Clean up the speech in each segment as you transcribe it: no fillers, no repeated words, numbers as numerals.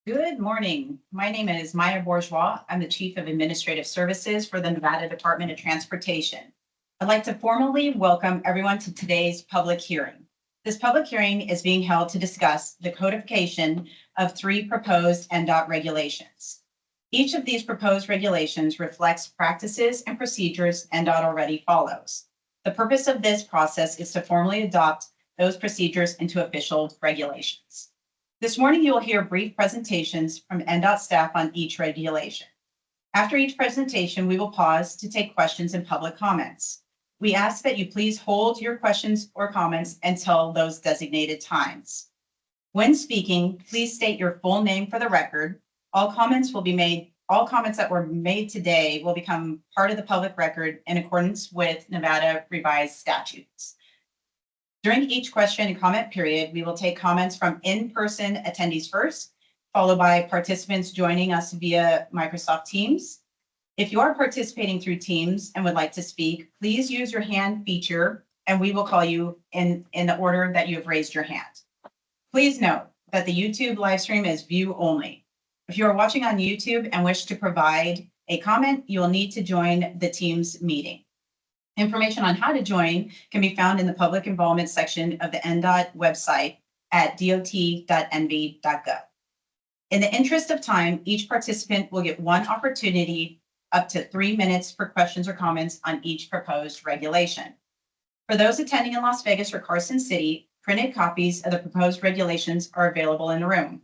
Good morning. My name is Maya Bourgeois. I'm the Chief of Administrative Services for the Nevada Department of Transportation. I'd like to formally welcome everyone to today's public hearing. This public hearing is being held to discuss the codification of 3 proposed NDOT regulations. Each of these proposed regulations reflects practices and procedures NDOT already follows. The purpose of this process is to formally adopt those procedures into official regulations. This morning, you will hear brief presentations from NDOT staff on each regulation. After each presentation, we will pause to take questions and public comments. We ask that you please hold your questions or comments until those designated times. When speaking, please state your full name for the record. All comments that were made today will become part of the public record in accordance with Nevada revised statutes. During each question and comment period, we will take comments from in-person attendees first, followed by participants joining us via Microsoft Teams. If you are participating through Teams and would like to speak, please use your hand feature and we will call you in the order that you have raised your hand. Please note that the YouTube live stream is view only. If you are watching on YouTube and wish to provide a comment, you will need to join the Teams meeting. Information on how to join can be found in the public involvement section of the NDOT website at dot.nv.gov. In the interest of time, each participant will get one opportunity up to 3 minutes for questions or comments on each proposed regulation. For those attending in Las Vegas or Carson City, printed copies of the proposed regulations are available in the room.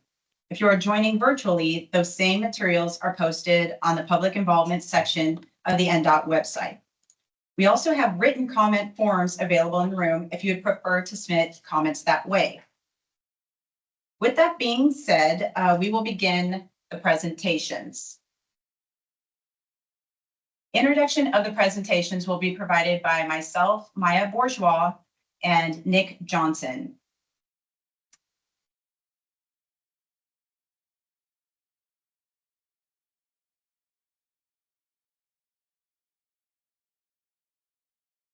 If you are joining virtually, those same materials are posted on the public involvement section of the NDOT website. We also have written comment forms available in the room if you would prefer to submit comments that way. With that being said, we will begin the presentations. Introduction of the presentations will be provided by myself, Maya Bourgeois, and Nick Johnson.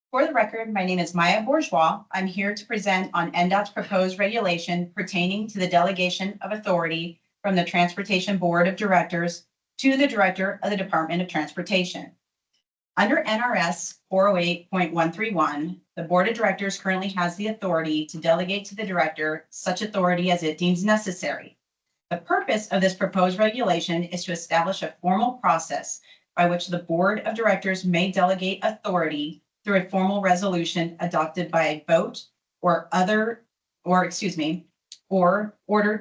For the record, my name is Maya Bourgeois. I'm here to present on NDOT's proposed regulation pertaining to the delegation of authority from the Transportation Board of Directors to the Director of the Department of Transportation. Under NRS 408.131, the Board of Directors currently has the authority to delegate to the Director such authority as it deems necessary. The purpose of this proposed regulation is to establish a formal process by which the Board of Directors may delegate authority through a formal resolution adopted by a vote or order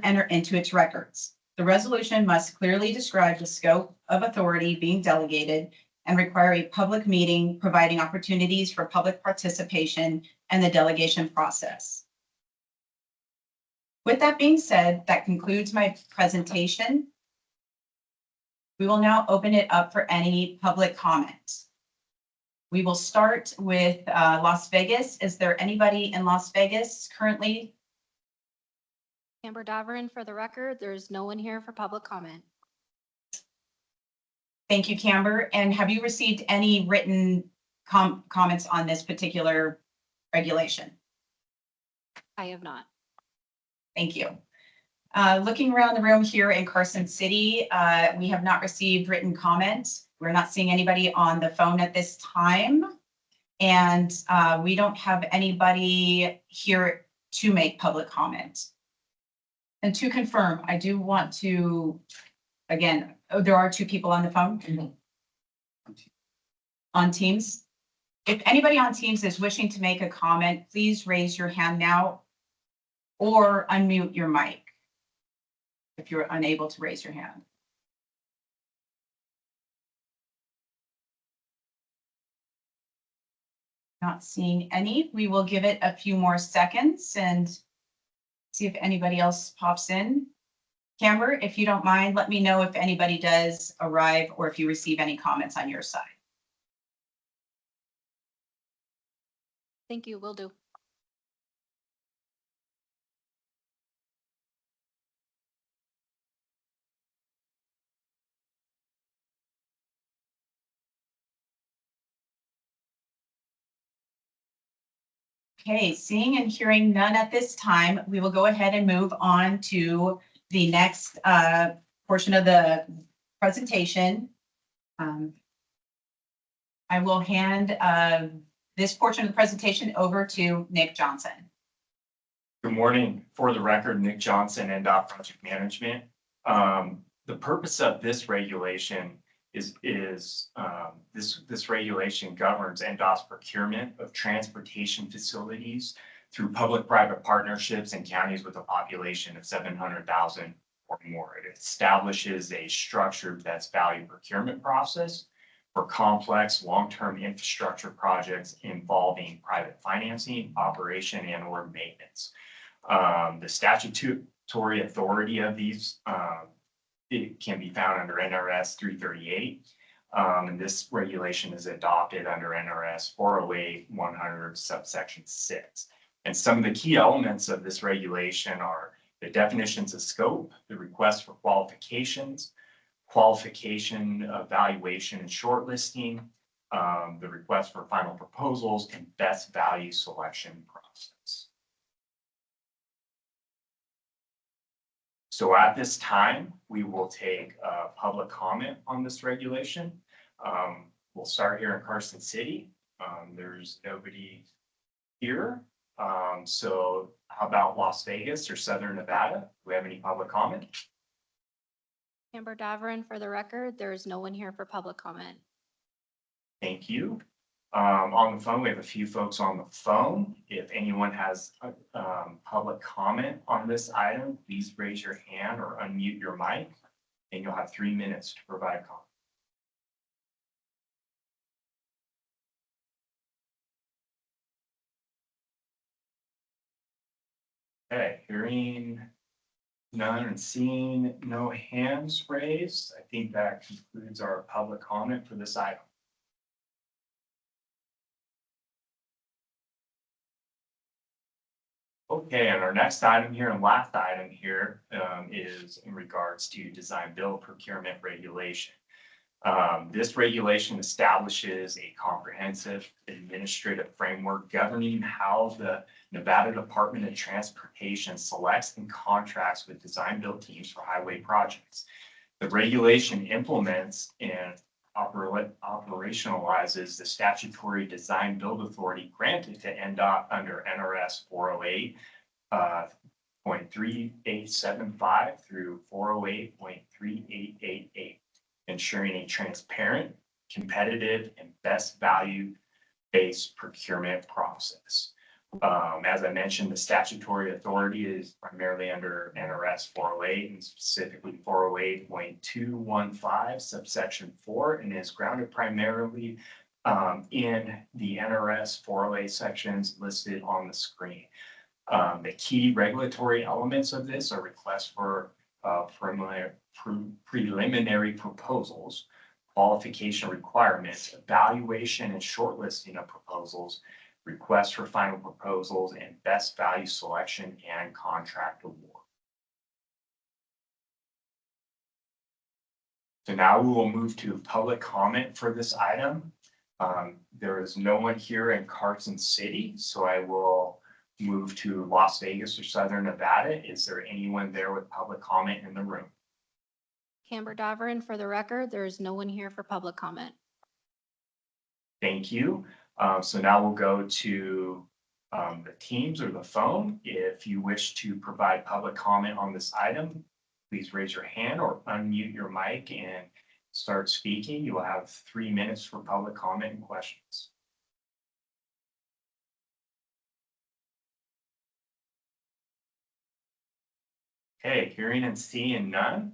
entered into its records. The resolution must clearly describe the scope of authority being delegated and require a public meeting providing opportunities for public participation and the delegation process. With that being said, that concludes my presentation. We will now open it up for any public comment. We will start with Las Vegas. Is there anybody in Las Vegas currently? Amber Daverin, for the record, there's no one here for public comment. Thank you, Camber. And have you received any written comments on this particular regulation? I have not. Thank you. Looking around the room here in Carson City, we have not received written comments. We're not seeing anybody on the phone at this time. And we don't have anybody here to make public comment. And to confirm, I do want to, again, there are 2 people on the phone. Mm-hmm. On Teams. If anybody on Teams is wishing to make a comment, please raise your hand now or unmute your mic if you're unable to raise your hand. Not seeing any. We will give it a few more seconds and see if anybody else pops in. Camber, if you don't mind, let me know if anybody does arrive or if you receive any comments on your side. Thank you, will do. Okay, seeing and hearing none at this time, we will go ahead and move on to the next portion of the presentation, I will hand this portion of the presentation over to Nick Johnson. Good morning. For the record, Nick Johnson, NDOT Project Management. The purpose of this regulation is this regulation governs NDOT's procurement of transportation facilities through public-private partnerships in counties with a population of 700,000 or more. It establishes a structured best value procurement process for complex long-term infrastructure projects involving private financing, operation, and/or maintenance. The statutory authority of these it can be found under NRS 338. And this regulation is adopted under NRS 408-100 subsection 6. And some of the key elements of this regulation are the definitions of scope, the request for qualifications, qualification, evaluation, and shortlisting, the request for final proposals, and best value selection process. So at this time, we will take public comment on this regulation. We'll start here in Carson City. There's nobody here. So how about Las Vegas or Southern Nevada? Do we have any public comment? Amber Davoren, for the record, there is no one here for public comment. Thank you. On the phone, we have a few folks on the phone. If anyone has public comment on this item, please raise your hand or unmute your mic, and you'll have 3 minutes to provide comment. Okay, hearing none and seeing no hands raised, I think that concludes our public comment for this item. Okay, and our next item here and last item here is in regards to design build procurement regulation. This regulation establishes a comprehensive administrative framework governing how the Nevada Department of Transportation selects and contracts with design build teams for highway projects. The regulation implements and operationalizes the statutory design build authority granted to NDOT under NRS 408.3875 through 408.3888, ensuring a transparent, competitive, and best value-based procurement process. As I mentioned, the statutory authority is primarily under NRS 408 and specifically 408.215 subsection 4, and is grounded primarily in the NRS 408 sections listed on the screen. The key regulatory elements of this are requests for preliminary proposals, qualification requirements, evaluation and shortlisting of proposals, requests for final proposals, and best value selection and contract award. So now we will move to public comment for this item. There is no one here in Carson City, so I will move to Las Vegas or Southern Nevada. Is there anyone there with public comment in the room? Amber Davoren, for the record, there is no one here for public comment. Thank you. So now we'll go to the teams or the phone. If you wish to provide public comment on this item, please raise your hand or unmute your mic and start speaking. You will have 3 minutes for public comment and questions. Okay, hearing and seeing none,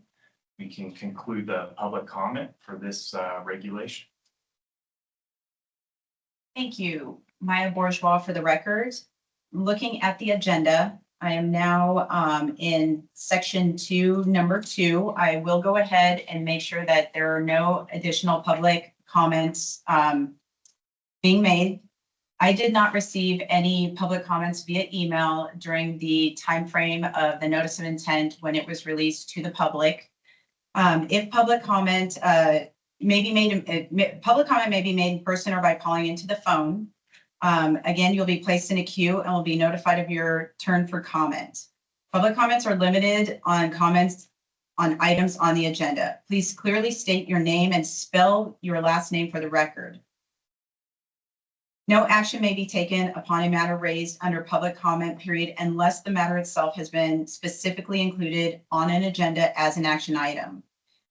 we can conclude the public comment for this regulation. Thank you. Maya Bourgeois for the record. Looking at the agenda, I am now in section 2, number 2. I will go ahead and make sure that there are no additional public comments being made. I did not receive any public comments via email during the timeframe of the notice of intent when it was released to the public. If public comment public comment may be made in person or by calling into the phone. Again, you'll be placed in a queue and will be notified of your turn for comment. Public comments are limited on comments on items on the agenda. Please clearly state your name and spell your last name for the record. No action may be taken upon a matter raised under public comment period unless the matter itself has been specifically included on an agenda as an action item.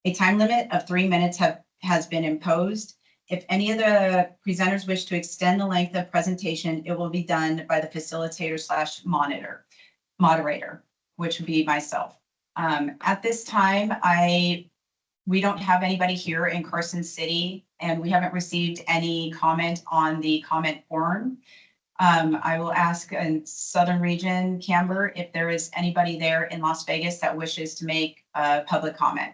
A time limit of 3 minutes has been imposed. If any of the presenters wish to extend the length of presentation, it will be done by the facilitator/moderator, which would be myself. At this time, we don't have anybody here in Carson City, and we haven't received any comment on the comment form. I will ask in Southern Region, Camber, if there is anybody there in Las Vegas that wishes to make a public comment.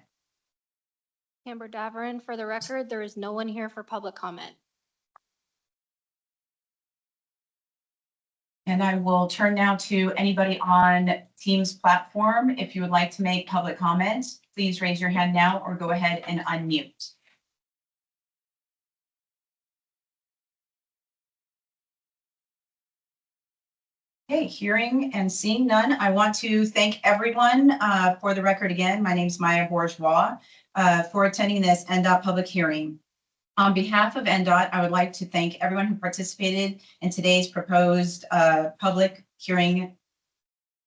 Amber Davarin, for the record, there is no one here for public comment. And I will turn now to anybody on Teams platform. If you would like to make public comments, please raise your hand now or go ahead and unmute. Okay, hearing and seeing none, I want to thank everyone for the record again. My name is Maya Bourgeois for attending this NDOT public hearing. On behalf of NDOT, I would like to thank everyone who participated in today's proposed public hearing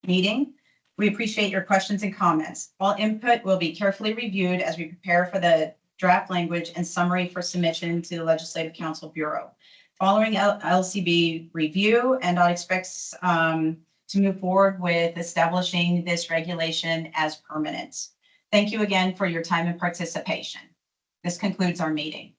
meeting. We appreciate your questions and comments. All input will be carefully reviewed as we prepare for the draft language and summary for submission to the Legislative Council Bureau. Following LCB review, NDOT expects to move forward with establishing this regulation as permanent. Thank you again for your time and participation. This concludes our meeting.